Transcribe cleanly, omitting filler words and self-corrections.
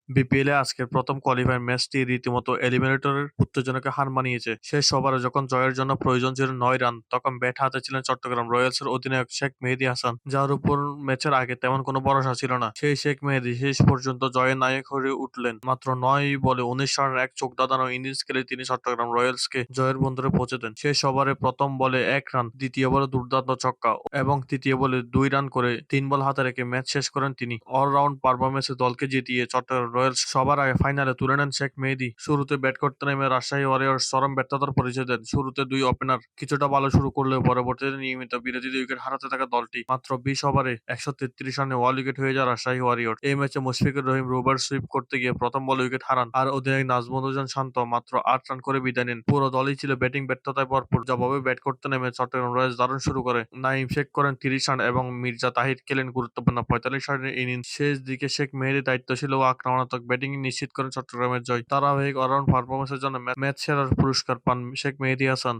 বিপিএলে আজকের প্রথম কোয়ালিফায়ার ম্যাচটি রীতিমতো এলিমিনেটরের উত্তেজনাকে হার মানিয়েছে। শেষ ওভারে যখন জয়ের জন্য প্রয়োজন ছিল ৯ রান, তখন ব্যাট হাতে ছিলেন চট্টগ্রাম রয়্যালসের অধিনায়ক শেখ মেহেদী হাসান, যার উপর ম্যাচের আগে তেমন কোনো ভরসা ছিল না। সেই শেখ মেহেদী শেষ পর্যন্ত জয়ের নায়ক হয়ে উঠলেন। মাত্র ৯ বলে ১৯ রানের এক চোখধাঁধানো ইনিংস খেলে তিনি চট্টগ্রাম রয়্যালসকে জয়ের বন্দরে পৌঁছে দেন। শেষ ওভারে প্রথম বলে ১ রান, দ্বিতীয় বলে দুর্দান্ত ছক্কা এবং তৃতীয় বলে ২ রান করে ৩ বল হাতে রেখে ম্যাচ শেষ করেন তিনি। অলরাউন্ড পারফরম্যান্সে দলকে জিতিয়ে চট্টগ্রাম রয়্যালস সবার আগে ফাইনালে তুলে নেন শেখ মেহেদী। শুরুতে ব্যাট করতে নেমে রাজশাহী ওয়ারিয়র্স চরম ব্যর্থতার পরিচয় দেন। শুরুতে দুই ওপেনার কিছুটা ভালো শুরু করলেও পরবর্তীতে নিয়মিত বিরতিতে উইকেট হারাতে থাকা দলটি মাত্র ২০ ওভারে ১৩৩ রানে অল উইকেট হয়ে যায় রাজশাহী ওয়ারিয়র্স। এই ম্যাচে মুশফিকুর রহিম রোভার সুইপ করতে গিয়ে প্রথম বলে উইকেট হারান, আর অধিনায়ক নাজমুলুজ্জামান শান্ত মাত্র ৮ রান করে বিদায় নেন। পুরো দলই ছিল ব্যাটিং ব্যর্থতায় ভরপুর। জবাবে ব্যাট করতে নেমে চট্টগ্রাম রয়্যালস দারুণ শুরু করে। নাঈম শেখ করেন ৩০ রান এবং মির্জা তাহির খেলেন গুরুত্বপূর্ণ ৪৫ রানের ইনিংস। শেষ দিকে শেখ মেহেদী দায়িত্বশীল ও আক্রমণাত্মক ব্যাটিং নিশ্চিত করেন চট্টগ্রামের জয়। ধারাবাহিক অলরাউন্ড পারফরম্যান্সের জন্য ম্যাচ সেরার পুরস্কার পান শেখ মেহেদী হাসান।